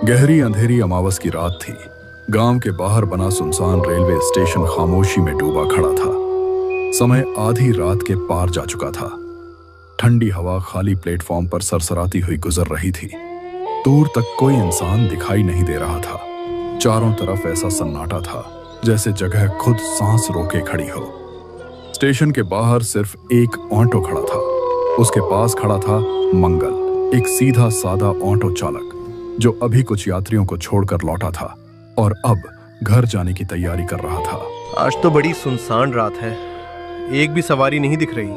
गहरी अंधेरी अमावस की रात थी। गांव के बाहर बना सुनसान रेलवे स्टेशन खामोशी में डूबा खड़ा था। समय आधी रात के पार जा चुका था। ठंडी हवा खाली प्लेटफॉर्म पर सरसराती हुई गुजर रही थी। दूर तक कोई इंसान दिखाई नहीं दे रहा था। चारों तरफ ऐसा सन्नाटा था जैसे जगह खुद सांस रोके खड़ी हो। स्टेशन के बाहर सिर्फ एक ऑटो खड़ा था। उसके पास खड़ा था मंगल, एक सीधा सादा ऑटो चालक जो अभी कुछ यात्रियों को छोड़कर लौटा था और अब घर जाने की तैयारी कर रहा था। आज तो बड़ी सुनसान रात है, एक भी सवारी नहीं दिख रही।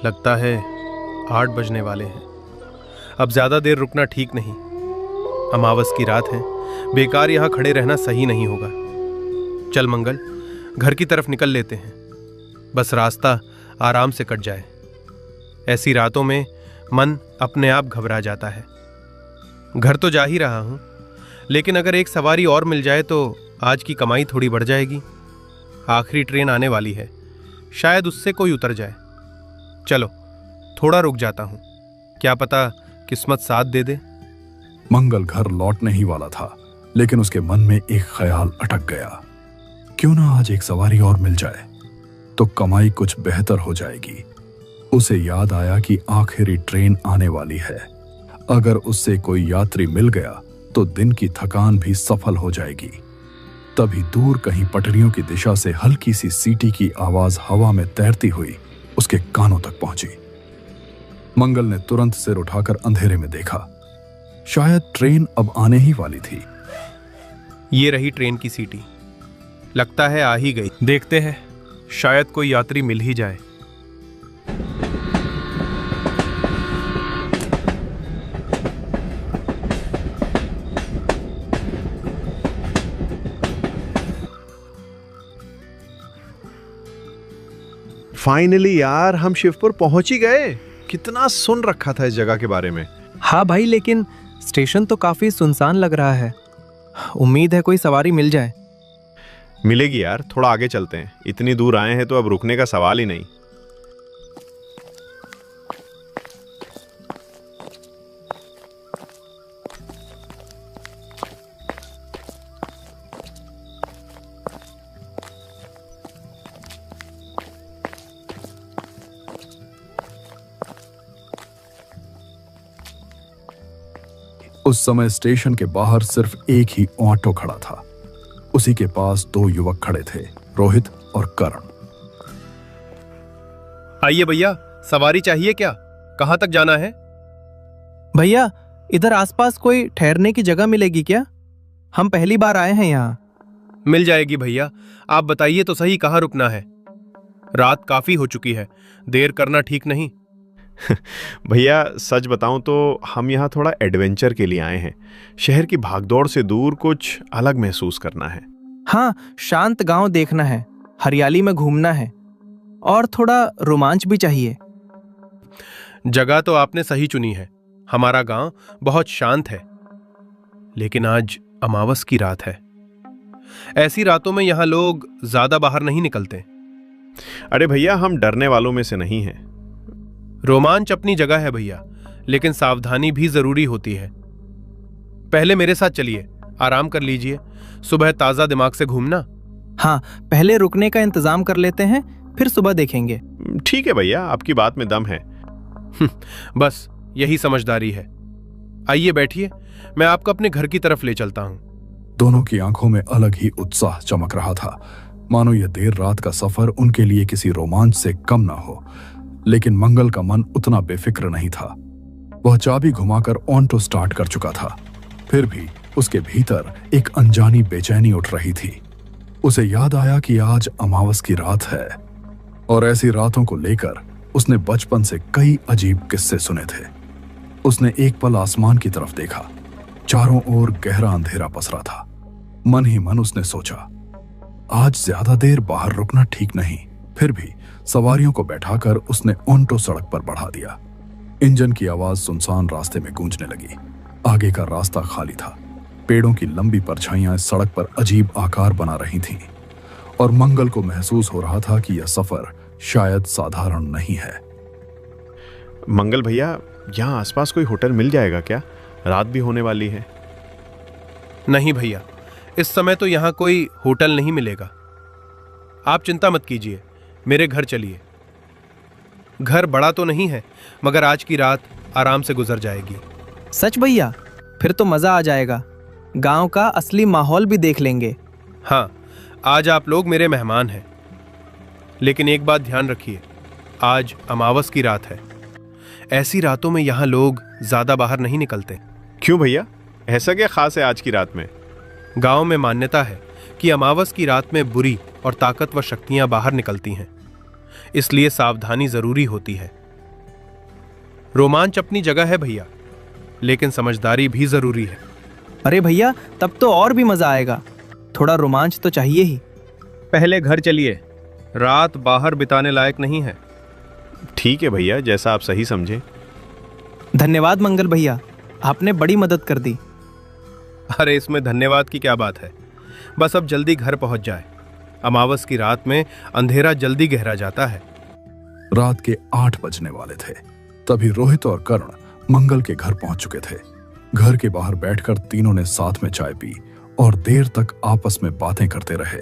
लगता है 8 बजने वाले हैं। अब ज्यादा देर रुकना ठीक नहीं। अमावस की रात है, बेकार यहाँ खड़े रहना सही नहीं होगा। चल मंगल, घर की तरफ निकल लेते हैं। बस रास्ता आराम से कट जाए। ऐसी रातों में मन अपने आप घबरा जाता है। घर तो जा ही रहा हूं, लेकिन अगर एक सवारी और मिल जाए तो आज की कमाई थोड़ी बढ़ जाएगी। आखिरी ट्रेन आने वाली है, शायद उससे कोई उतर जाए। चलो थोड़ा रुक जाता हूं, क्या पता किस्मत साथ दे दे। मंगल घर लौटने ही वाला था, लेकिन उसके मन में एक ख्याल अटक गया। क्यों ना आज एक सवारी और मिल जाए तो कमाई कुछ बेहतर हो जाएगी। उसे याद आया कि आखिरी ट्रेन आने वाली है। अगर उससे कोई यात्री मिल गया तो दिन की थकान भी सफल हो जाएगी। तभी दूर कहीं पटरियों की दिशा से हल्की सी सीटी की आवाज हवा में तैरती हुई उसके कानों तक पहुंची। मंगल ने तुरंत सिर उठाकर अंधेरे में देखा। शायद ट्रेन अब आने ही वाली थी। ये रही ट्रेन की सीटी, लगता है आ ही गई। देखते हैं, शायद कोई यात्री मिल ही जाए। फाइनली यार, हम शिवपुर पहुंच ही गए। कितना सुन रखा था इस जगह के बारे में। हाँ भाई, लेकिन स्टेशन तो काफी सुनसान लग रहा है। उम्मीद है कोई सवारी मिल जाए। मिलेगी यार, थोड़ा आगे चलते हैं। इतनी दूर आए हैं तो अब रुकने का सवाल ही नहीं। उस समय स्टेशन के बाहर सिर्फ एक ही ऑटो खड़ा था। उसी के पास 2 युवक खड़े थे, रोहित और करण। आइए भैया, सवारी चाहिए क्या? कहां तक जाना है? भैया, इधर आसपास कोई ठहरने की जगह मिलेगी क्या? हम पहली बार आए हैं यहाँ। मिल जाएगी भैया, आप बताइए तो सही कहाँ रुकना है। रात काफी हो चुकी है, देर करना ठीक नहीं। भैया सच बताऊं तो हम यहाँ थोड़ा एडवेंचर के लिए आए हैं। शहर की भागदौड़ से दूर कुछ अलग महसूस करना है। हाँ, शांत गांव देखना है, हरियाली में घूमना है और थोड़ा रोमांच भी चाहिए। जगह तो आपने सही चुनी है। हमारा गांव बहुत शांत है, लेकिन आज अमावस की रात है। ऐसी रातों में यहाँ लोग ज्यादा बाहर नहीं निकलते। अरे भैया, हम डरने वालों में से नहीं हैं। रोमांच अपनी जगह है भैया, लेकिन सावधानी भी जरूरी होती है। पहले मेरे साथ चलिए, आराम कर लीजिए। सुबह ताजा दिमाग से घूमना। हाँ, पहले रुकने का इंतजाम कर लेते हैं, फिर सुबह देखेंगे। ठीक है भैया, आपकी बात में दम है। बस यही समझदारी है। आइए बैठिए, मैं आपको अपने घर की तरफ ले चलता हूं। दोनों की आंखों में अलग ही उत्साह चमक रहा था, मानो यह देर रात का सफर उनके लिए किसी रोमांच से कम ना हो। लेकिन मंगल का मन उतना बेफिक्र नहीं था। वह चाबी घुमाकर ऑटो स्टार्ट कर चुका था, फिर भी उसके भीतर एक अनजानी बेचैनी उठ रही थी। उसे याद आया कि आज अमावस की रात है और ऐसी रातों को लेकर उसने बचपन से कई अजीब किस्से सुने थे। उसने एक पल आसमान की तरफ देखा। चारों ओर गहरा अंधेरा पसरा था। मन ही मन उसने सोचा, आज ज्यादा देर बाहर रुकना ठीक नहीं। फिर भी सवारियों को बैठाकर उसने ऑटो सड़क पर बढ़ा दिया। इंजन की आवाज सुनसान रास्ते में गूंजने लगी। आगे का रास्ता खाली था। पेड़ों की लंबी परछाइयां सड़क पर अजीब आकार बना रही थीं और मंगल को महसूस हो रहा था कि यह सफर शायद साधारण नहीं है। मंगल भैया, यहाँ आसपास कोई होटल मिल जाएगा क्या? रात भी होने वाली है। नहीं भैया, इस समय तो यहाँ कोई होटल नहीं मिलेगा। आप चिंता मत कीजिए, मेरे घर चलिए। घर बड़ा तो नहीं है, मगर आज की रात आराम से गुजर जाएगी। सच भैया? फिर तो मजा आ जाएगा, गांव का असली माहौल भी देख लेंगे। हाँ, आज आप लोग मेरे मेहमान हैं, लेकिन एक बात ध्यान रखिए, आज अमावस की रात है। ऐसी रातों में यहाँ लोग ज्यादा बाहर नहीं निकलते। क्यों भैया, ऐसा क्या खास है आज की रात में? गांव में मान्यता है कि अमावस की रात में बुरी और ताकतवर शक्तियां बाहर निकलती हैं, इसलिए सावधानी जरूरी होती है। रोमांच अपनी जगह है भैया, लेकिन समझदारी भी जरूरी है। अरे भैया, तब तो और भी मजा आएगा। थोड़ा रोमांच तो चाहिए ही। पहले घर चलिए, रात बाहर बिताने लायक नहीं है। ठीक है भैया, जैसा आप सही समझे। धन्यवाद मंगल भैया, आपने बड़ी मदद कर दी। अरे इसमें धन्यवाद की क्या बात है, बस अब जल्दी घर पहुंच जाए। अमावस की रात में अंधेरा जल्दी गहरा जाता है। रात के 8 बजने वाले थे, तभी रोहित और कर्ण मंगल के घर पहुंच चुके थे। घर के बाहर बैठकर तीनों ने साथ में चाय पी और देर तक आपस में बातें करते रहे।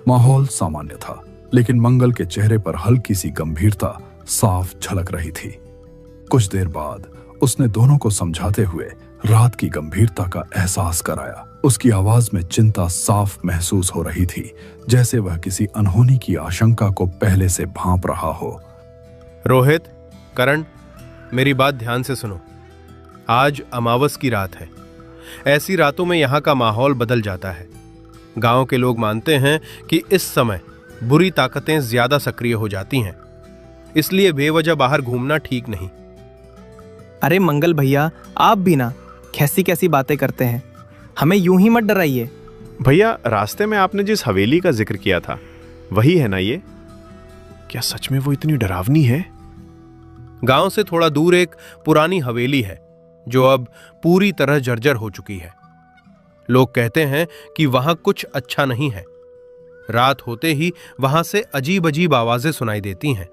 माहौल सामान्य था, लेकिन मंगल के चेहरे पर हल्की सी गंभीरता साफ झलक रही थी। कुछ देर बाद उसने दोनों को समझाते हुए रात की गंभीरता का एहसास कराया। उसकी आवाज में चिंता साफ महसूस हो रही थी, जैसे वह किसी अनहोनी की आशंका को पहले से भांप रहा हो। रोहित, करण, मेरी बात ध्यान से सुनो। आज अमावस की रात है। ऐसी रातों में यहाँ का माहौल बदल जाता है। गांव के लोग मानते हैं कि इस समय बुरी ताकतें ज्यादा सक्रिय हो जाती हैं, इसलिए बेवजह बाहर घूमना ठीक नहीं। अरे मंगल भैया, आप भी ना कैसी कैसी बातें करते हैं, हमें यूं ही मत डराइए। भैया, रास्ते में आपने जिस हवेली का जिक्र किया था वही है ना ये? क्या सच में वो इतनी डरावनी है? गांव से थोड़ा दूर एक पुरानी हवेली है जो अब पूरी तरह जर्जर हो चुकी है। लोग कहते हैं कि वहां कुछ अच्छा नहीं है। रात होते ही वहां से अजीब अजीब आवाजें सुनाई देती हैं।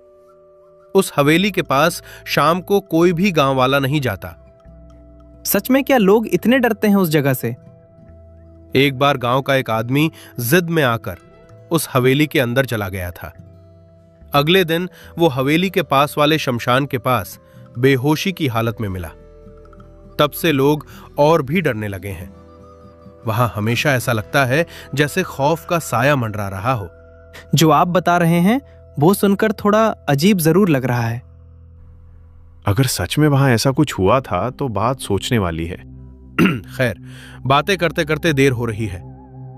उस हवेली के पास शाम को कोई भी गांव वाला नहीं जाता। सच में क्या लोग इतने डरते हैं उस जगह से? एक बार गांव का एक आदमी जिद में आकर उस हवेली के अंदर चला गया था। अगले दिन वो हवेली के पास वाले शमशान के पास बेहोशी की हालत में मिला। तब से लोग और भी डरने लगे हैं। वहां हमेशा ऐसा लगता है जैसे खौफ का साया मंडरा रहा हो। जो आप बता रहे हैं वो सुनकर थोड़ा अजीब जरूर लग रहा है। अगर सच में वहां ऐसा कुछ हुआ था तो बात सोचने वाली है। खैर, बातें करते करते देर हो रही है।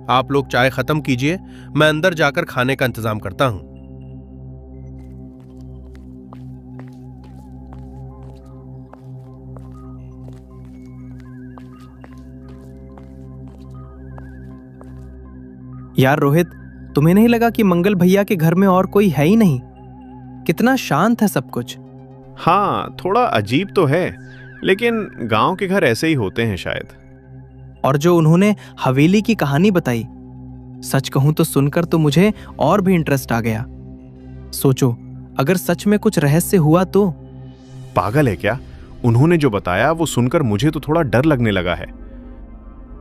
आप लोग चाय खत्म कीजिए, मैं अंदर जाकर खाने का इंतजाम करता हूं। यार रोहित, तुम्हें नहीं लगा कि मंगल भैया के घर में और कोई है ही नहीं? कितना शांत है सब कुछ। हाँ, थोड़ा अजीब तो है, लेकिन गांव के घर ऐसे ही होते हैं शायद। और जो उन्होंने हवेली की कहानी बताई, सच कहूं तो सुनकर तो मुझे और भी इंटरेस्ट आ गया। सोचो, अगर सच में कुछ रहस्य हुआ तो। पागल है क्या? उन्होंने जो बताया वो सुनकर मुझे तो थोड़ा डर लगने लगा है।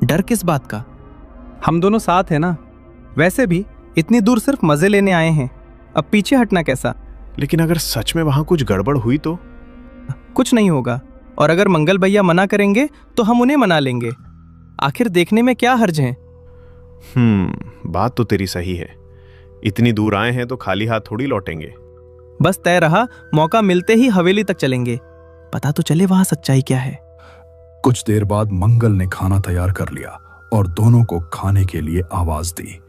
डर किस बात का? हम दोनों साथ हैं ना। वैसे भी इतनी दूर सिर्फ मजे लेने आए हैं, अब पीछे हटना कैसा? लेकिन अगर सच में वहां कुछ गड़बड़ हुई तो? कुछ नहीं होगा, और अगर मंगल भैया मना करेंगे तो हम उन्हें मना लेंगे। आखिर देखने में क्या हर्ज है? बात तो तेरी सही है। इतनी दूर आए हैं तो खाली हाथ थोड़ी लौटेंगे। बस तय रहा, मौका मिलते ही हवेली तक चलेंगे, पता तो चले वहां सच्चाई क्या है। कुछ देर बाद मंगल ने खाना तैयार कर लिया और दोनों को खाने के लिए आवाज दी।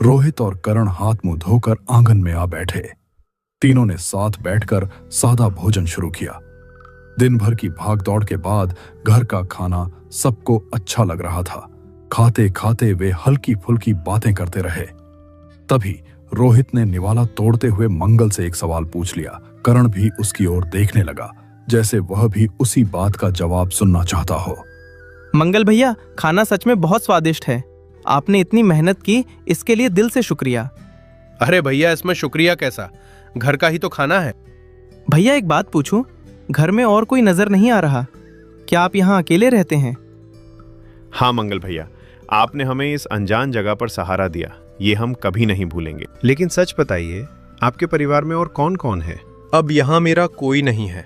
रोहित और करण हाथ मुंह धोकर आंगन में आ बैठे। तीनों ने साथ बैठकर सादा भोजन शुरू किया। दिन भर की भागदौड़ के बाद घर का खाना सबको अच्छा लग रहा था। खाते खाते वे हल्की फुल्की बातें करते रहे। तभी रोहित ने निवाला तोड़ते हुए मंगल से एक सवाल पूछ लिया। करण भी उसकी ओर देखने लगा, जैसे वह भी उसी बात का जवाब सुनना चाहता हो। मंगल भैया, खाना सच में बहुत स्वादिष्ट है। आपने इतनी मेहनत की, इसके लिए दिल से शुक्रिया। अरे भैया, इसमें शुक्रिया कैसा, घर का ही तो खाना है। भैया एक बात पूछूं, घर में और कोई नजर नहीं आ रहा, क्या आप यहाँ अकेले रहते हैं? हाँ मंगल भैया, आपने हमें इस अनजान जगह पर सहारा दिया, ये हम कभी नहीं भूलेंगे। लेकिन सच बताइए, आपके परिवार में और कौन कौन है? अब यहाँ मेरा कोई नहीं है।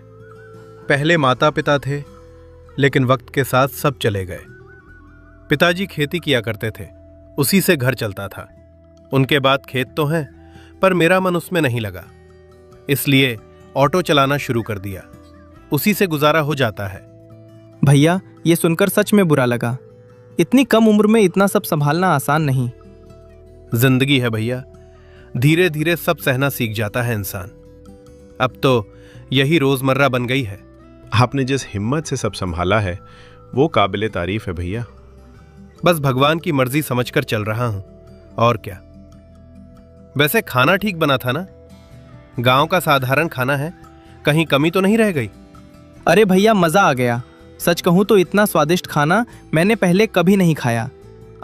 पहले माता पिता थे, लेकिन वक्त के साथ सब चले गए। पिताजी खेती किया करते थे, उसी से घर चलता था। उनके बाद खेत तो हैं, पर मेरा मन उसमें नहीं लगा, इसलिए ऑटो चलाना शुरू कर दिया। उसी से गुजारा हो जाता है। भैया, ये सुनकर सच में बुरा लगा। इतनी कम उम्र में इतना सब संभालना आसान नहीं। जिंदगी है भैया, धीरे धीरे सब सहना सीख जाता है इंसान। अब तो यही रोजमर्रा बन गई है। आपने जिस हिम्मत से सब संभाला है वो काबिले तारीफ है भैया। बस भगवान की मर्जी समझकर चल रहा हूं, और क्या। वैसे खाना ठीक बना था ना? गांव का साधारण खाना है, कहीं कमी तो नहीं रह गई? अरे भैया, मजा आ गया। सच कहूं तो इतना स्वादिष्ट खाना मैंने पहले कभी नहीं खाया।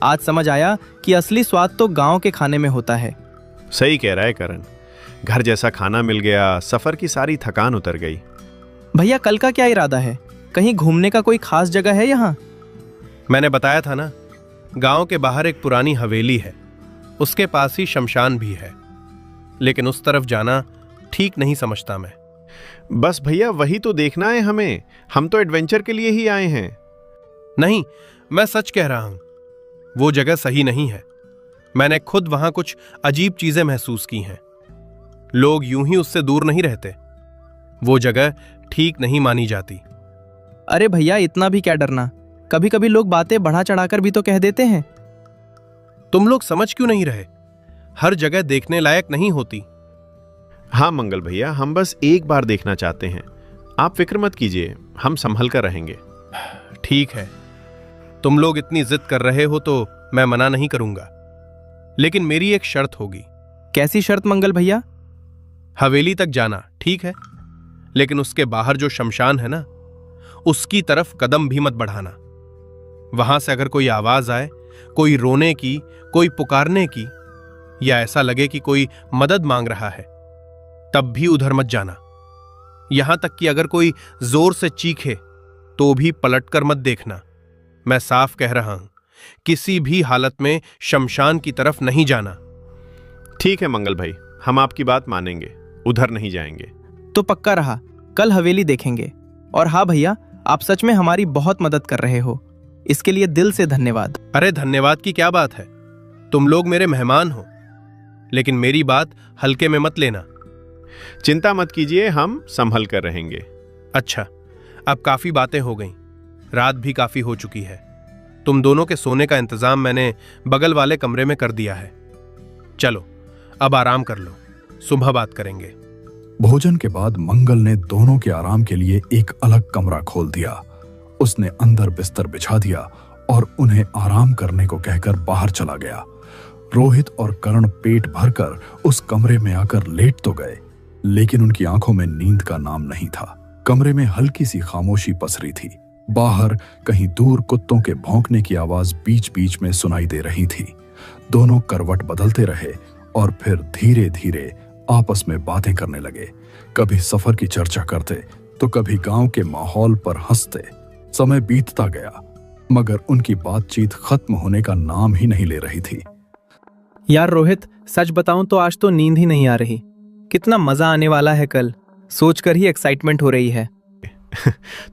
आज समझ आया कि असली स्वाद तो गांव के खाने में होता है। सही कह रहा है करण, घर जैसा खाना मिल गया, सफर की सारी थकान उतर गई। भैया, कल का क्या इरादा है? कहीं घूमने का कोई खास जगह है यहाँ? मैंने बताया था ना, गांव के बाहर एक पुरानी हवेली है, उसके पास ही शमशान भी है, लेकिन उस तरफ जाना ठीक नहीं समझता मैं। बस भैया, वही तो देखना है हमें। हम तो एडवेंचर के लिए ही आए हैं। नहीं, मैं सच कह रहा हूं, वो जगह सही नहीं है। मैंने खुद वहां कुछ अजीब चीजें महसूस की हैं। लोग यूं ही उससे दूर नहीं रहते। वो जगह ठीक नहीं मानी जाती। अरे भैया, इतना भी क्या डरना? कभी कभी लोग बातें बढ़ा चढ़ाकर भी तो कह देते हैं। तुम लोग समझ क्यों नहीं रहे? हर जगह देखने लायक नहीं होती। हाँ मंगल भैया, हम बस एक बार देखना चाहते हैं। आप फिक्र मत कीजिए, हम संभल कर रहेंगे। ठीक है, तुम लोग इतनी जिद कर रहे हो तो मैं मना नहीं करूंगा, लेकिन मेरी एक शर्त होगी। कैसी शर्त मंगल भैया? हवेली तक जाना ठीक है, लेकिन उसके बाहर जो शमशान है ना, उसकी तरफ कदम भी मत बढ़ाना। वहां से अगर कोई आवाज आए, कोई रोने की, कोई पुकारने की, या ऐसा लगे कि कोई मदद मांग रहा है, तब भी उधर मत जाना। यहां तक कि अगर कोई जोर से चीखे तो भी पलटकर मत देखना। मैं साफ कह रहा हूं, किसी भी हालत में शमशान की तरफ नहीं जाना। ठीक है मंगल भाई, हम आपकी बात मानेंगे, उधर नहीं जाएंगे। तो पक्का रहा, कल हवेली देखेंगे। और हाँ भैया, आप सच में हमारी बहुत मदद कर रहे हो, इसके लिए दिल से धन्यवाद। अरे धन्यवाद की क्या बात है, तुम लोग मेरे मेहमान हो, लेकिन मेरी बात हल्के में मत लेना। चिंता मत कीजिए, हम संभल कर रहेंगे। अच्छा, अब काफी बातें हो गईं, रात भी काफी हो चुकी है। तुम दोनों के सोने का इंतजाम मैंने बगल वाले कमरे में कर दिया है। चलो अब आराम कर लो, सुबह बात करेंगे। भोजन के बाद मंगल ने दोनों के आराम के लिए एक अलग कमरा खोल दिया। उसने अंदर बिस्तर बिछा दिया और उन्हें आराम करने को कहकर बाहर चला गया। रोहित और करण पेट भरकर उस कमरे में आकर लेट तो गए, लेकिन उनकी आंखों में नींद का नाम नहीं था। कमरे में हल्की सी खामोशी पसरी थी। बाहर कहीं दूर कुत्तों के भौंकने की आवाज बीच बीच में सुनाई दे रही थी। दोनों करवट बदलते रहे और फिर धीरे धीरे आपस में बातें करने लगे। कभी सफर की चर्चा करते तो कभी गांव के माहौल पर हंसते। समय बीतता गया, मगर उनकी बातचीत खत्म होने का नाम ही नहीं ले रही थी। यार रोहित, सच बताऊं तो आज तो नींद ही नहीं आ रही। कितना मजा आने वाला है कल, सोचकर ही एक्साइटमेंट हो रही है।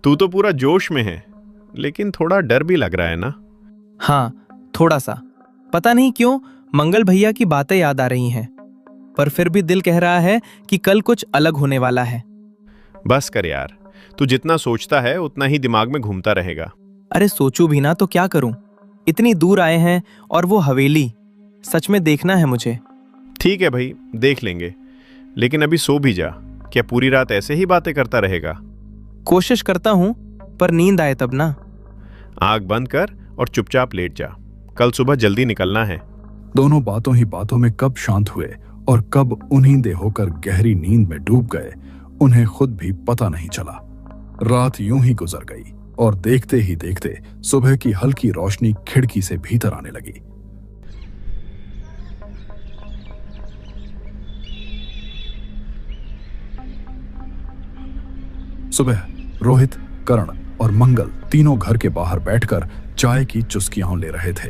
तू तो पूरा जोश में है, लेकिन थोड़ा डर भी लग रहा है ना? हाँ, थोड़ा सा। पता नहीं क्यों मंगल भैया की बातें याद आ रही हैं, पर फिर भी दिल कह रहा है कि कल कुछ अलग होने वाला है। बस कर यार, तू जितना सोचता है उतना ही दिमाग में घूमता रहेगा। अरे सोचूं भी ना तो क्या करूं? इतनी दूर आए हैं और वो हवेली सच में देखना है मुझे। ठीक है भाई, देख लेंगे, लेकिन अभी सो भी जा। क्या पूरी रात ऐसे ही बातें करता रहेगा? कोशिश करता हूं, पर नींद आए तब ना। आंख बंद कर और चुपचाप लेट जा, कल सुबह जल्दी निकलना है। दोनों बातों ही बातों में कब शांत हुए और कब उन्नींदे होकर गहरी नींद में डूब गए, उन्हें खुद भी पता नहीं चला। रात यूं ही गुजर गई और देखते ही देखते सुबह की हल्की रोशनी खिड़की से भीतर आने लगी। सुबह रोहित, करण और मंगल तीनों घर के बाहर बैठकर चाय की चुस्कियां ले रहे थे।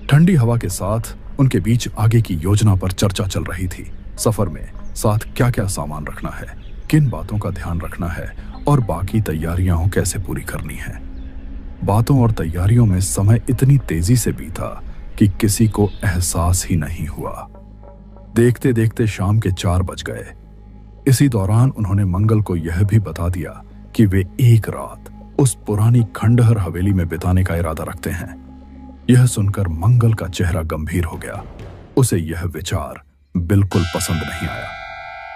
ठंडी हवा के साथ उनके बीच आगे की योजना पर चर्चा चल रही थी। सफर में साथ क्या क्या सामान रखना है, किन बातों का ध्यान रखना है और बाकी तैयारियां कैसे पूरी करनी है। बातों और तैयारियों में समय इतनी तेजी से बीता कि किसी को एहसास ही नहीं हुआ। देखते देखते शाम के 4 बज गए। इसी दौरान उन्होंने मंगल को यह भी बता दिया कि वे एक रात उस पुरानी खंडहर हवेली में बिताने का इरादा रखते हैं। यह सुनकर मंगल का चेहरा गंभीर हो गया। उसे यह विचार बिल्कुल पसंद नहीं आया।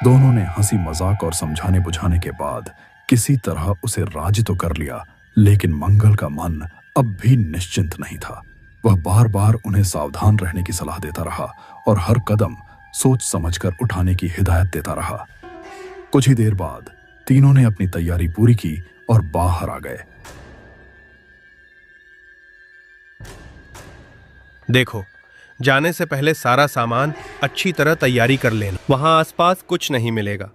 दोनों ने हंसी मजाक और समझाने बुझाने के बाद किसी तरह उसे राजी तो कर लिया, लेकिन मंगल का मन अब भी निश्चिंत नहीं था। वह बार बार उन्हें सावधान रहने की सलाह देता रहा और हर कदम सोच समझकर उठाने की हिदायत देता रहा। कुछ ही देर बाद तीनों ने अपनी तैयारी पूरी की और बाहर आ गए। देखो, जाने से पहले सारा सामान अच्छी तरह तैयारी कर लेना। वहां आसपास कुछ नहीं मिलेगा।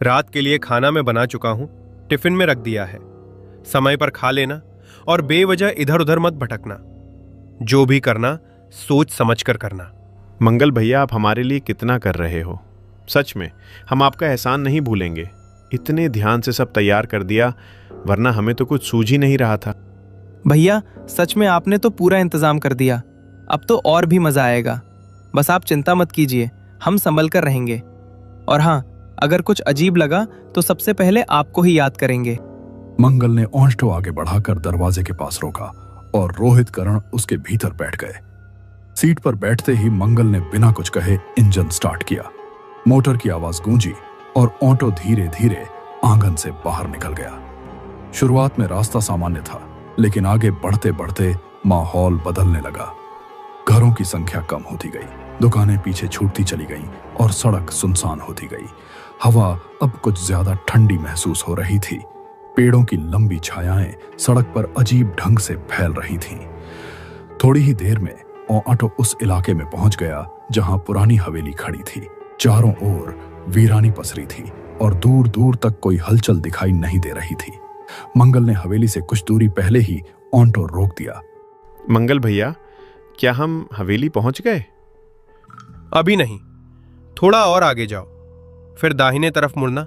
रात के लिए खाना मैं बना चुका हूं, टिफिन में रख दिया है। समय पर खा लेना और बेवजह इधर उधर मत भटकना। जो भी करना सोच समझ कर करना। मंगल भैया, आप हमारे लिए कितना कर रहे हो। सच में हम आपका एहसान नहीं भूलेंगे। इतने ध्यान से सब तैयार कर दिया, वरना हमें तो कुछ सूझ ही नहीं रहा था। भैया सच में आपने तो पूरा इंतजाम कर दिया। अब तो और भी मजा आएगा। बस आप चिंता मत कीजिए, हम संभल कर रहेंगे। और हाँ, अगर कुछ अजीब लगा तो सबसे पहले आपको ही याद करेंगे। मंगल ने ओंष्टो आगे बढ़ाकर दरवाजे के पास रोका और रोहित करण उसके भीतर बैठ गए। सीट पर बैठते ही मंगल ने बिना कुछ कहे इंजन स्टार्ट किया। मोटर की आवाज गूंजी और ऑटो धीरे धीरे आंगन से बाहर निकल गया। शुरुआत में रास्ता सामान्य था, लेकिन आगे बढ़ते बढ़ते माहौल बदलने लगा। घरों की संख्या कम होती गई, दुकानें पीछे छूटती चली गईं और सड़क सुनसान होती गई। हवा अब कुछ ज्यादा ठंडी महसूस हो रही थी। पेड़ों की लंबी छायाएं सड़क पर अजीब ढंग से फैल रही थीं। थोड़ी ही देर में ऑटो उस इलाके में पहुंच गया जहां पुरानी हवेली खड़ी थी। चारों ओर वीरानी पसरी थी और दूर दूर तक कोई हलचल दिखाई नहीं दे रही थी। मंगल ने हवेली से कुछ दूरी पहले ही ऑटो रोक दिया। मंगल भैया, क्या हम हवेली पहुंच गए? अभी नहीं, थोड़ा और आगे जाओ, फिर दाहिने तरफ मुड़ना।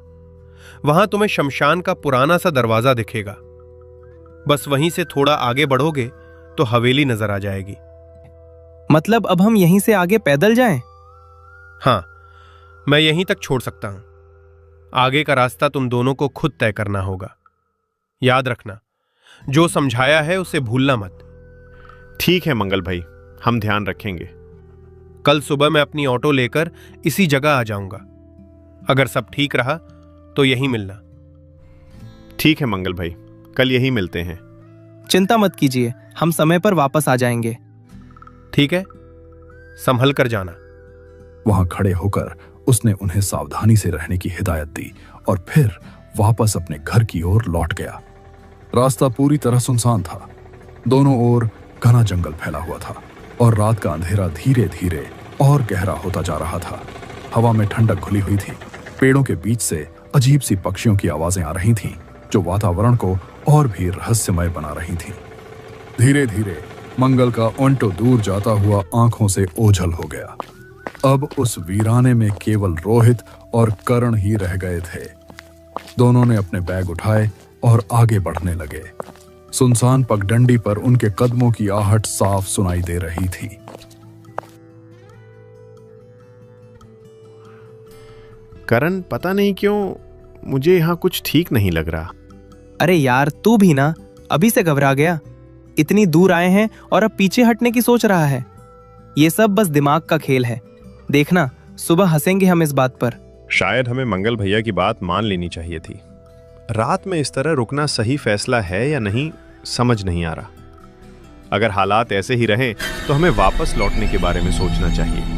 वहां तुम्हें शमशान का पुराना सा दरवाजा दिखेगा। बस वहीं से थोड़ा आगे बढ़ोगे तो हवेली नजर आ जाएगी। मतलब अब हम यहीं से आगे पैदल जाएं? हाँ, मैं यहीं तक छोड़ सकता हूं। आगे का रास्ता तुम दोनों को खुद तय करना होगा। याद रखना, जो समझाया है उसे भूलना मत। ठीक है मंगल भाई, हम ध्यान रखेंगे। कल सुबह मैं अपनी ऑटो लेकर इसी जगह आ जाऊंगा। अगर सब ठीक रहा तो यहीं मिलना। ठीक है मंगल भाई, कल यहीं मिलते हैं। चिंता मत कीजिए, हम समय पर वापस आ जाएंगे। ठीक है, संभल कर जाना। वहां खड़े होकर उसने उन्हें सावधानी से रहने की हिदायत दी और फिर वापस अपने घर की ओर लौट गया। रास्ता पूरी तरह सुनसान था। दोनों ओर घना जंगल फैला हुआ था और रात का अंधेरा धीरे धीरे और गहरा होता जा रहा था। हवा में ठंडक घुली हुई थी। पेड़ों के बीच से अजीब सी पक्षियों की आवाजें आ रही थीं, जो वातावरण को और भी रहस्यमय बना रही थीं। धीरे धीरे मंगल का ऑटो दूर जाता हुआ आंखों से ओझल हो गया। अब उस वीराने में केवल रोहित और करण ही रह गए थे। दोनों ने अपने बैग उठाए और आगे बढ़ने लगे। सुनसान पगडंडी पर उनके कदमों की आहट साफ सुनाई दे रही थी। करण, पता नहीं क्यों मुझे यहाँ कुछ ठीक नहीं लग रहा। अरे यार, तू भी ना अभी से घबरा गया। इतनी दूर आए हैं और अब पीछे हटने की सोच रहा है। ये सब बस दिमाग का खेल है। देखना, सुबह हंसेंगे हम इस बात पर। शायद हमें मंगल भैया की बात मान लेनी चाहिए थी। रात में इस तरह रुकना सही फैसला है या नहीं, समझ नहीं आ रहा। अगर हालात ऐसे ही रहें तो हमें वापस लौटने के बारे में सोचना चाहिए।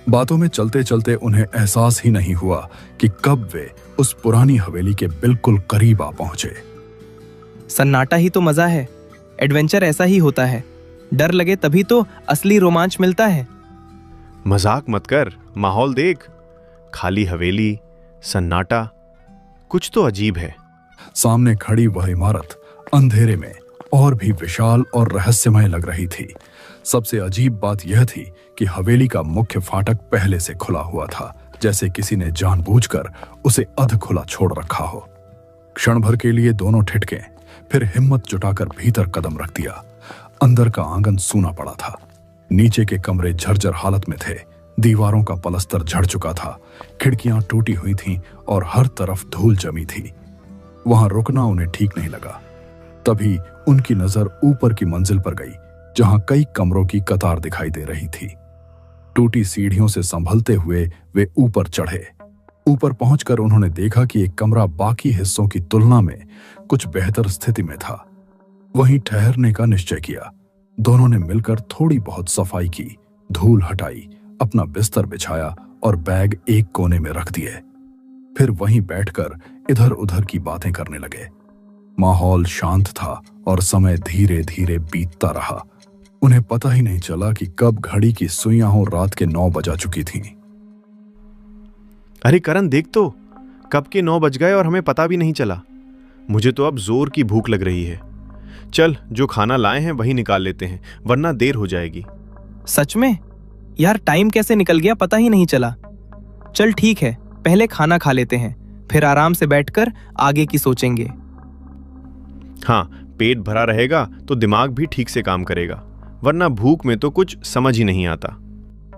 बातों में चलते चलते उन्हें एहसास ही नहीं हुआ कि कब वे उस पुरानी हवेली के बिल्कुल करीब आ पहुंचे। सन्नाटा ही तो मजा है। एडवेंचर ऐसा ही होता है। डर लगे तभी तो असली रोमांच मिलता है। मजाक मत कर, माहौल देख। खाली हवेली, सन्नाटा, कुछ तो अजीब है। सामने खड़ी वह इमारत अंधेरे में और भी विशाल और रहस्यमय लग रही थी। सबसे अजीब बात यह थी कि हवेली का मुख्य फाटक पहले से खुला हुआ था, जैसे किसी ने जानबूझकर उसे अध खुला छोड़ रखा हो। क्षण भर के लिए दोनों ठिठके, फिर हिम्मत जुटाकर भीतर कदम रख दिया। अंदर का आंगन सूना पड़ा था। नीचे के कमरे झरझर हालत में थे। दीवारों का पलस्तर झड़ चुका था, खिड़कियां टूटी हुई थीं और हर तरफ धूल जमी थी। वहां रुकना उन्हें ठीक नहीं लगा। तभी उनकी नजर ऊपर की मंजिल पर गई, जहां कई कमरों की कतार दिखाई दे रही थी। टूटी सीढ़ियों से संभलते हुए वे ऊपर चढ़े। ऊपर पहुंचकर उन्होंने देखा कि एक कमरा बाकी हिस्सों की तुलना में कुछ बेहतर स्थिति में था। वहीं ठहरने का निश्चय किया। दोनों ने मिलकर थोड़ी बहुत सफाई की, धूल हटाई, अपना बिस्तर बिछाया और बैग एक कोने में रख दिए। फिर वहीं बैठकर इधर उधर की बातें करने लगे। माहौल शांत था और समय धीरे धीरे बीतता रहा। उन्हें पता ही नहीं चला कि कब घड़ी की सुइयां हो रात के 9 बजा चुकी थीं। अरे करण, देख तो, कब के 9 बज गए और हमें पता भी नहीं चला। मुझे तो अब जोर की भूख लग रही है। चल, जो खाना लाए हैं वही निकाल लेते हैं, वरना देर हो जाएगी। सच में यार, टाइम कैसे निकल गया पता ही नहीं चला। चल ठीक है, पहले खाना खा लेते हैं, फिर आराम से बैठकर आगे की सोचेंगे। हाँ, पेट भरा रहेगा तो दिमाग भी ठीक से काम करेगा, वरना भूख में तो कुछ समझ ही नहीं आता।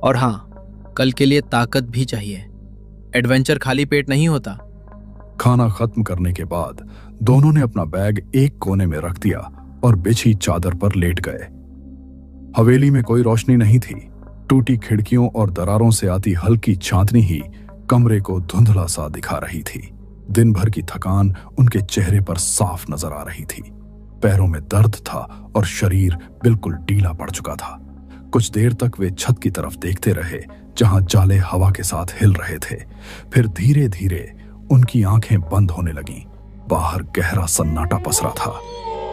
और हाँ, कल के लिए ताकत भी चाहिए। एडवेंचर खाली पेट नहीं होता। खाना खत्म करने के बाद दोनों ने अपना बैग एक कोने में रख दिया और बिछी चादर पर लेट गए। हवेली में कोई रोशनी नहीं थी। टूटी खिड़कियों और दरारों से आती हल्की चांदनी ही कमरे को धुंधला सा दिखा रही थी। दिन भर की थकान उनके चेहरे पर साफ नजर आ रही थी। पैरों में दर्द था और शरीर बिल्कुल ढीला पड़ चुका था। कुछ देर तक वे छत की तरफ देखते रहे, जहां जाले हवा के साथ हिल रहे थे। फिर धीरे धीरे उनकी आंखें बंद होने लगीं। बाहर गहरा सन्नाटा पसरा था।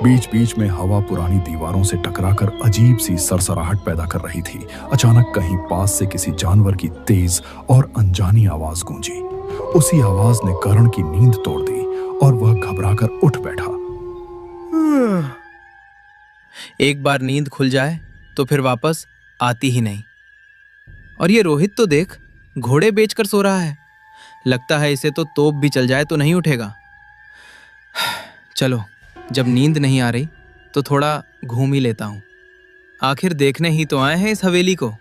बीच बीच में हवा पुरानी दीवारों से टकराकर अजीब सी सरसराहट पैदा कर रही थी। अचानक कहीं पास से किसी जानवर की तेज और अनजानी आवाज गूंजी। उसी आवाज ने करण की नींद तोड़ दी और वह घबराकर उठ बैठा। एक बार नींद खुल जाए तो फिर वापस आती ही नहीं। और ये रोहित तो देख, घोड़े बेचकर सो रहा है। लगता है इसे तो तोप भी चल जाए तो नहीं उठेगा। चलो, जब नींद नहीं आ रही तो थोड़ा घूम ही लेता हूं। आखिर देखने ही तो आए हैं इस हवेली को।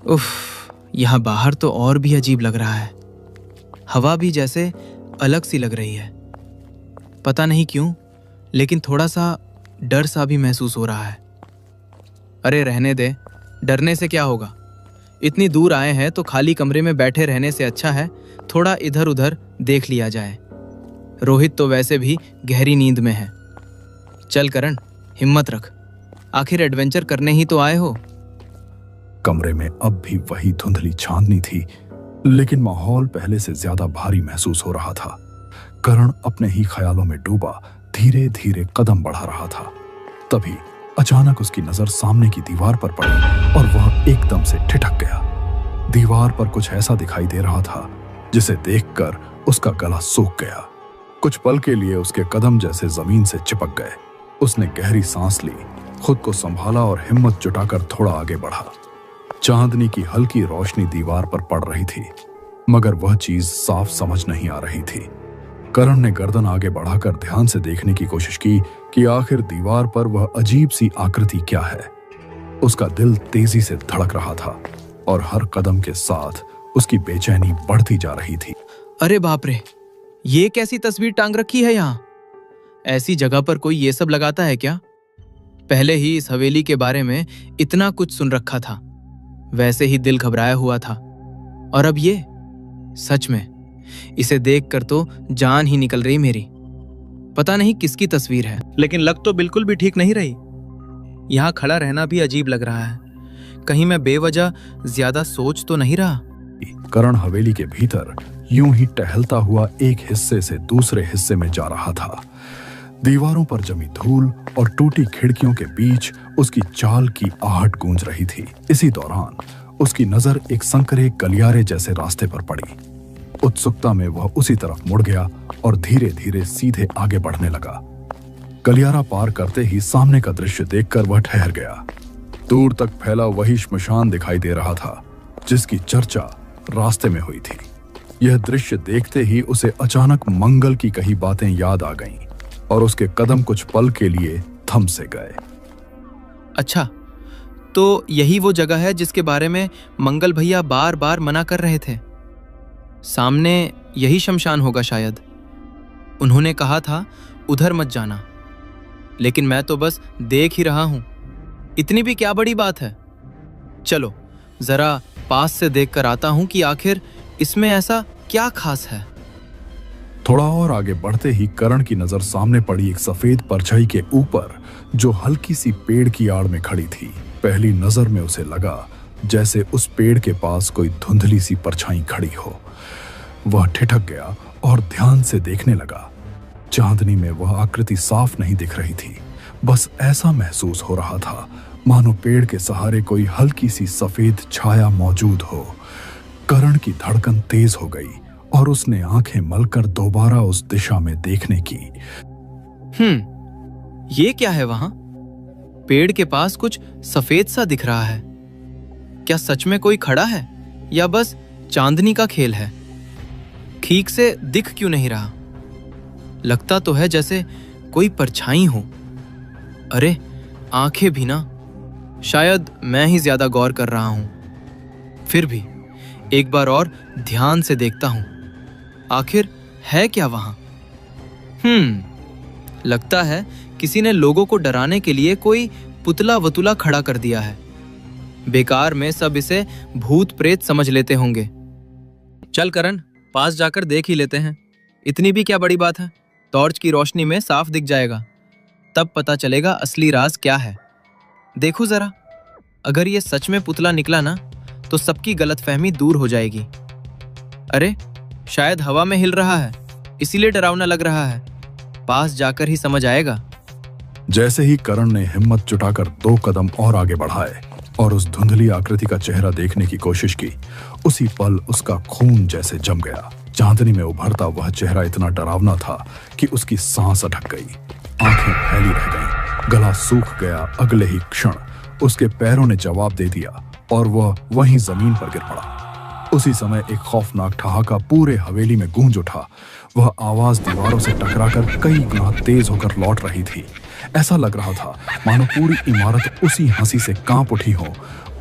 उफ, यहां बाहर तो और भी अजीब लग रहा है। हवा भी जैसे अलग सी लग रही है। पता नहीं क्यों, लेकिन थोड़ा सा डर सा भी महसूस हो रहा है। अरे रहने दे, डरने से क्या होगा। इतनी दूर आए हैं तो खाली कमरे में बैठे रहने से अच्छा है थोड़ा इधर उधर देख लिया जाए। रोहित तो वैसे भी गहरी नींद में है। चल करण, हिम्मत रख, आखिर एडवेंचर करने ही तो आए हो। कमरे में अब भी वही धुंधली चांदनी थी, लेकिन माहौल पहले से ज्यादा भारी महसूस हो रहा था। करण अपने ही ख्यालों में डूबा धीरे धीरे कदम बढ़ा रहा था। तभी अचानक उसकी नजर सामने की दीवार पर पड़ी और वह एकदम से ठिठक गया। दीवार पर कुछ ऐसा दिखाई दे रहा था जिसे देखकर उसका गला सूख गया। कुछ पल के लिए उसके कदम जैसे जमीन से चिपक गए। उसने गहरी सांस ली, खुद को संभाला और हिम्मत जुटाकर थोड़ा आगे बढ़ा। चांदनी की हल्की रोशनी दीवार पर पड़ रही थी, मगर वह चीज साफ समझ नहीं आ रही थी। करण ने गर्दन आगे बढ़ाकर ध्यान से देखने की कोशिश की कि आखिर दीवार पर वह अजीब सी आकृति क्या है। उसका दिल तेजी से धड़क रहा था और हर कदम के साथ उसकी बेचैनी बढ़ती जा रही थी। अरे बाप रे, ये कैसी तस्वीर टांग रखी है यहाँ? ऐसी जगह पर कोई ये सब लगाता है क्या? पहले ही इस हवेली के बारे में इतना कुछ सुन रखा था, वैसे ही दिल घबराया हुआ था। और अब ये, सच में इसे देखकर तो जान ही निकल रही मेरी। पता नहीं किसकी तस्वीर है, लेकिन लग तो बिल्कुल भी ठीक नहीं रही। यहाँ खड़ा रहना भी अजीब लग रहा है। कहीं मैं बेवजह ज्यादा सोच तो नहीं रहा। करण हवेली के भीतर यूं ही टहलता हुआ एक हिस्से से दूसरे हिस्से में जा रहा था। दीवारों पर जमी धूल और टूटी खिड़कियों के बीच उसकी चाल की आहट गूंज रही थी। इसी दौरान उसकी नजर एक संकरे गलियारे जैसे रास्ते पर पड़ी। उत्सुकता में वह उसी तरफ मुड़ गया और धीरे धीरे सीधे आगे बढ़ने लगा। गलियारा पार करते ही सामने का दृश्य देखकर वह ठहर गया। दूर तक फैला वही श्मशान दिखाई दे रहा था जिसकी चर्चा रास्ते में हुई थी। यह दृश्य देखते ही उसे अचानक मंगल की कही बातें याद आ गईं और उसके कदम कुछ पल के लिए थम से गए। अच्छा, तो यही वो जगह है जिसके बारे में मंगल भैया बार बार मना कर रहे थे। सामने यही शमशान होगा शायद। उन्होंने कहा था उधर मत जाना, लेकिन मैं तो बस देख ही रहा हूं। इतनी भी क्या बड़ी बात है। चलो जरा पास से देख कर आता हूं कि आखिर इसमें ऐसा क्या खास है। थोड़ा और आगे बढ़ते ही करण की नजर सामने पड़ी एक सफेद परछाई के ऊपर जो हल्की सी पेड़ की आड़ में खड़ी थी। पहली नजर में उसे लगा जैसे उस पेड़ के पास कोई धुंधली सी परछाई खड़ी हो। वह ठिठक गया और ध्यान से देखने लगा। चांदनी में वह आकृति साफ नहीं दिख रही थी, बस ऐसा महसूस हो रहा था मानो पेड़ के सहारे कोई हल्की सी सफेद छाया मौजूद हो। करण की धड़कन तेज हो गई और उसने आंखें मलकर दोबारा उस दिशा में देखने की। ये क्या है वहां? पेड़ के पास कुछ सफेद सा दिख रहा है। क्या सच में कोई खड़ा है या बस चांदनी का खेल है? ठीक से दिख क्यों नहीं रहा? लगता तो है जैसे कोई परछाई हो। अरे आंखें भी ना। शायद मैं ही ज्यादा गौर कर रहा हूं। फिर भी एक बार और ध्यान से देखता हूं। आखिर है क्या वहां? लगता है किसी ने लोगों को डराने के लिए कोई पुतला वतुला खड़ा कर दिया है। बेकार में सब इसे भूत प्रेत समझ लेते होंगे। चल करण, पास जाकर देख ही लेते हैं। इतनी भी क्या बड़ी बात है। टॉर्च की रोशनी में साफ दिख जाएगा, तब पता चलेगा असली राज क्या है। देखो जरा, अगर ये सच में पुतला निकला ना तो सबकी गलतफहमी दूर हो जाएगी। अरे शायद हवा में हिल रहा है, इसीलिए डरावना लग रहा है। पास जाकर ही समझ आएगा। जैसे ही करण ने हिम्मत जुटाकर 2 कदम और आगे बढ़ाए और उस धुंधली आकृति का चेहरा देखने की कोशिश की, उसी पल उसका खून जैसे जम गया। चांदनी में उभरता वह चेहरा इतना डरावना था कि उसकी सांस अटक गई, आंखें फैली रह गईं, गला सूख गया। अगले ही क्षण उसके पैरों ने जवाब दे दिया और वह वहीं जमीन पर गिर पड़ा। उसी समय एक खौफनाक ठहाका पूरे हवेली में गूंज उठा। वह आवाज दीवारों से टकराकर कई गुना तेज होकर लौट रही थी। ऐसा लग रहा था मानो पूरी इमारत उसी हंसी से कांप उठी हो।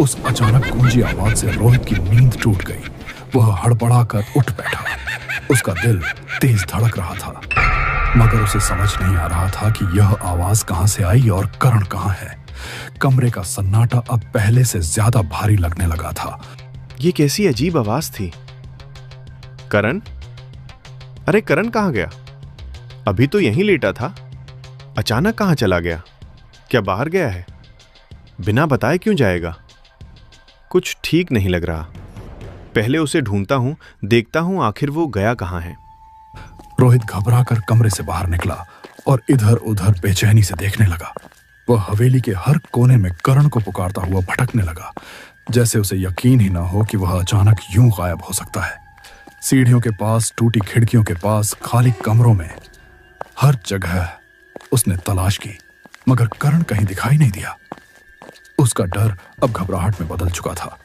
उस अचानक गूंजी आवाज से रोहित की नींद टूट गई। वह हड़बड़ाकर उठ बैठा। उसका दिल तेज धड़क रहा था, मगर उसे समझ नहीं आ रहा था कि यह आवाज कहां से आई और करण कहां है। कमरे का सन्नाटा अब पहले से ज्यादा भारी लगने लगा था। ये कैसी अजीब आवाज थी? करण? अरे करण कहां गया? अभी तो यहीं लेटा था, अचानक कहां चला गया? क्या बाहर गया है? बिना बताए क्यों जाएगा? कुछ ठीक नहीं लग रहा। पहले उसे ढूंढता हूं, देखता हूं आखिर वो गया कहां है। रोहित घबराकर कमरे से बाहर निकला और इधर उधर बेचैनी से देखने लगा। वह हवेली के हर कोने में करण को पुकारता हुआ भटकने लगा, जैसे उसे यकीन ही ना हो कि वह अचानक यूं गायब हो सकता है। सीढ़ियों के पास, टूटी खिड़कियों के पास, खाली कमरों में, हर जगह उसने तलाश की, मगर करण कहीं दिखाई नहीं दिया। उसका डर अब घबराहट में बदल चुका था।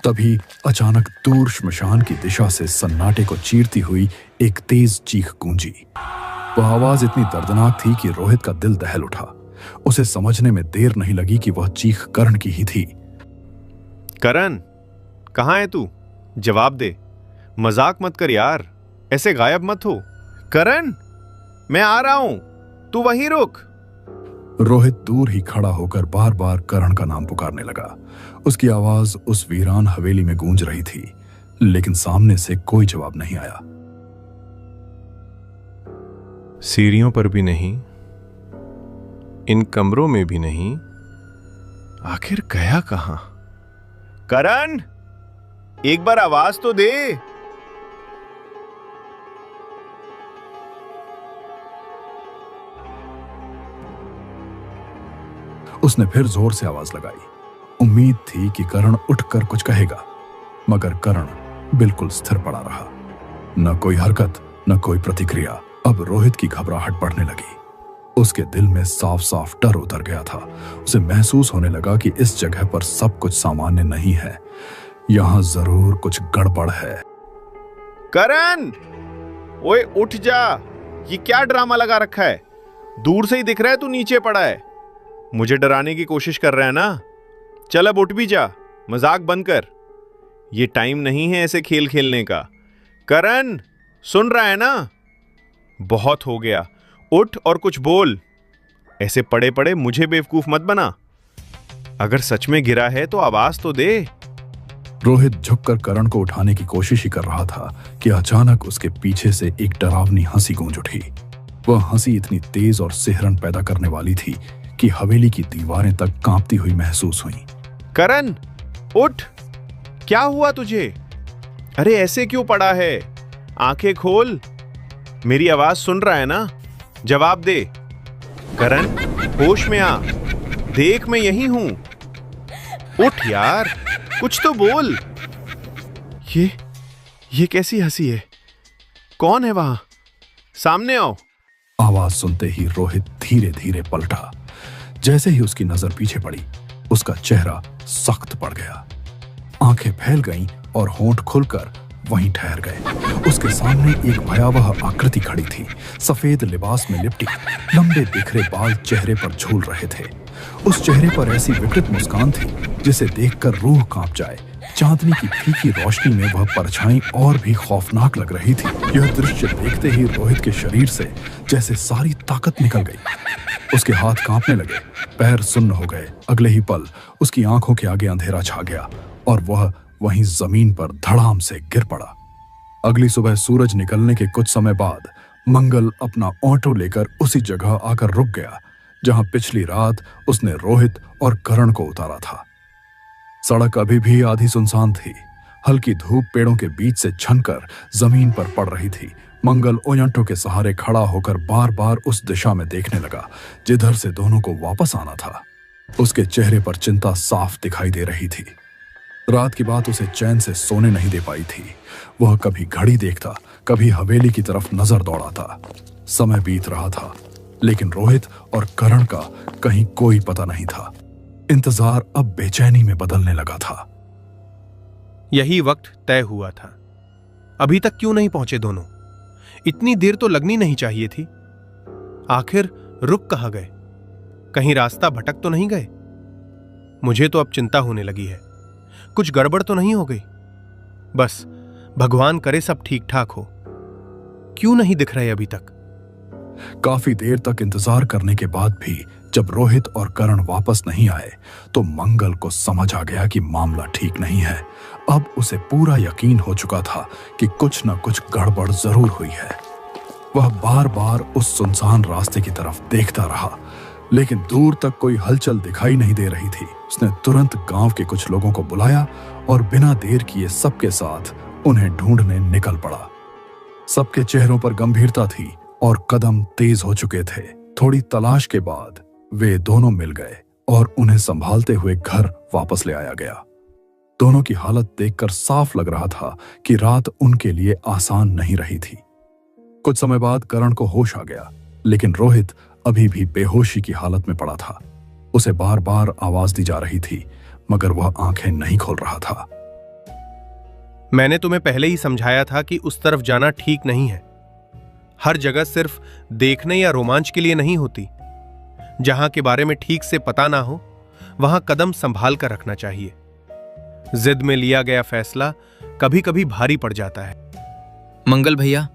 तभी अचानक दूर श्मशान की दिशा से सन्नाटे को चीरती हुई एक तेज चीख गूंजी। वह आवाज इतनी दर्दनाक थी कि रोहित का दिल दहल उठा। उसे समझने में देर नहीं लगी कि वह चीख करण की ही थी। करण, कहां है तू? जवाब दे। मजाक मत कर यार, ऐसे गायब मत हो। करण, मैं आ रहा हूं, तू वहीं रुक। रोहित दूर ही खड़ा होकर बार बार करण का नाम पुकारने लगा। उसकी आवाज उस वीरान हवेली में गूंज रही थी, लेकिन सामने से कोई जवाब नहीं आया। सीढ़ियों पर भी नहीं, इन कमरों में भी नहीं। आखिर गया कहां? करण, एक बार आवाज तो दे। उसने फिर जोर से आवाज लगाई। उम्मीद थी कि करण उठकर कुछ कहेगा, मगर करण बिल्कुल स्थिर पड़ा रहा। न कोई हरकत, न कोई प्रतिक्रिया। अब रोहित की घबराहट बढ़ने लगी। उसके दिल में साफ साफ डर उतर गया था। उसे महसूस होने लगा कि इस जगह पर सब कुछ सामान्य नहीं है, यहां जरूर कुछ गड़बड़ है। करण, ओए उठ जा, ये क्या ड्रामा लगा रखा है? दूर से ही दिख रहा है तू नीचे पड़ा है। मुझे डराने की कोशिश कर रहा है ना? चल अब उठ भी जा, मजाक बंद कर। ये टाइम नहीं है ऐसे खेल खेलने का। करण, सुन रहा है ना? बहुत हो गया, उठ और कुछ बोल। ऐसे पड़े पड़े मुझे बेवकूफ मत बना। अगर सच में गिरा है तो आवाज तो दे। रोहित झुककर करण को उठाने की कोशिश ही कर रहा था कि अचानक उसके पीछे से एक डरावनी हंसी गूंज उठी। वह हंसी इतनी तेज और सिहरन पैदा करने वाली थी कि हवेली की दीवारें तक कांपती हुई महसूस हुई। करण, उठ, क्या हुआ तुझे? अरे ऐसे क्यों पड़ा है? आंखें खोल, मेरी आवाज सुन रहा है ना? जवाब दे। करण, होश में आ, देख मैं यही हूं। उठ यार, कुछ तो बोल। ये कैसी हंसी है? कौन है वहां? सामने आओ। आवाज सुनते ही रोहित धीरे धीरे पलटा। जैसे ही उसकी नजर पीछे पड़ी, उसका चेहरा सख्त पड़ गया। आंखें फैल गईं और होंठ खुलकर वहीं ठहर गए। उसके सामने एक भयावह आकृति खड़ी थी। सफेद लिबास में लिपटी, लंबे बिखरे बाल चेहरे पर झूल रहे थे। उस चेहरे पर ऐसी विकृत मुस्कान थी जिसे देखकर रूह कांप जाए। चांदनी की फीकी रोशनी में वह परछाई और भी खौफनाक लग रही थी। यह दृश्य देखते ही रोहित के शरीर से जैसे सारी ताकत निकल गई। उसके हाथ कांपने लगे, पैर सुन्न हो गए। अगले ही पल उसकी आंखों के आगे अंधेरा छा गया और वह वहीं जमीन पर धड़ाम से गिर पड़ा। अगली सुबह सूरज निकलने के कुछ समय बाद मंगल अपना ऑटो लेकर उसी जगह आकर रुक गया जहां पिछली रात उसने रोहित और करण को उतारा था। सड़क अभी भी आधी सुनसान थी। हल्की धूप पेड़ों के बीच से छनकर जमीन पर पड़ रही थी। मंगल ओयंटो के सहारे खड़ा होकर बार बार उस दिशा में देखने लगा जिधर से दोनों को वापस आना था। उसके चेहरे पर चिंता साफ दिखाई दे रही थी। रात की बात उसे चैन से सोने नहीं दे पाई थी। वह कभी घड़ी देखता, कभी हवेली की तरफ नजर दौड़ाता। समय बीत रहा था, लेकिन रोहित और करण का कहीं कोई पता नहीं था। इंतजार अब बेचैनी में बदलने लगा था। यही वक्त तय हुआ था। अभी तक क्यों नहीं पहुंचे दोनों? इतनी देर तो लगनी नहीं चाहिए थी। आखिर रुक कहां गए? कहीं रास्ता भटक तो नहीं गए? मुझे तो अब चिंता होने लगी है। कुछ गड़बड़ तो नहीं हो गई? बस भगवान करे सब ठीक ठाक हो। क्यों नहीं दिख रहे अभी तक? काफी देर तक इंतजार करने के बाद भी जब रोहित और करण वापस नहीं आए तो मंगल को समझ आ गया कि मामला ठीक नहीं है। अब उसे पूरा यकीन हो चुका था कि कुछ न कुछ गड़बड़ जरूर हुई है। वह बार बार उस सुनसान रास्ते की तरफ देखता रहा, लेकिन दूर तक कोई हलचल दिखाई नहीं दे रही थी। उसने तुरंत गांव के कुछ लोगों को बुलाया और बिना देर किए सबके साथ उन्हें ढूंढने निकल पड़ा। सबके चेहरों पर गंभीरता थी और कदम तेज हो चुके थे। थोड़ी तलाश के बाद वे दोनों मिल गए और उन्हें संभालते हुए घर वापस ले आया गया। दोनों की हालत देखकर साफ लग रहा था कि रात उनके लिए आसान नहीं रही थी। कुछ समय बाद करण को होश आ गया, लेकिन रोहित अभी भी बेहोशी की हालत में पड़ा था। उसे बार बार आवाज दी जा रही थी, मगर वह आंखें नहीं खोल रहा था। मैंने तुम्हें पहले ही समझाया था कि उस तरफ जाना ठीक नहीं है। हर जगह सिर्फ देखने या रोमांच के लिए नहीं होती। जहां के बारे में ठीक से पता ना हो, वहां कदम संभाल कर रखना चाहिए। जिद में लिया गया फैसला कभी कभी भारी पड़ जाता है। मंगल भैया,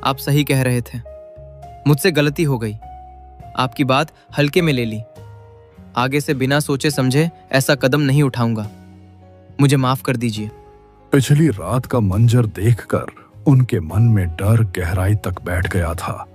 आप सही कह रहे थे। मुझसे गलती हो गई। आपकी बात हल्के में ले ली। आगे से बिना सोचे समझे ऐसा कदम नहीं उठाऊंगा। मुझे माफ कर दीजिए। पिछली रात का मंजर देखकर उनके मन में डर गहराई तक बैठ गया था।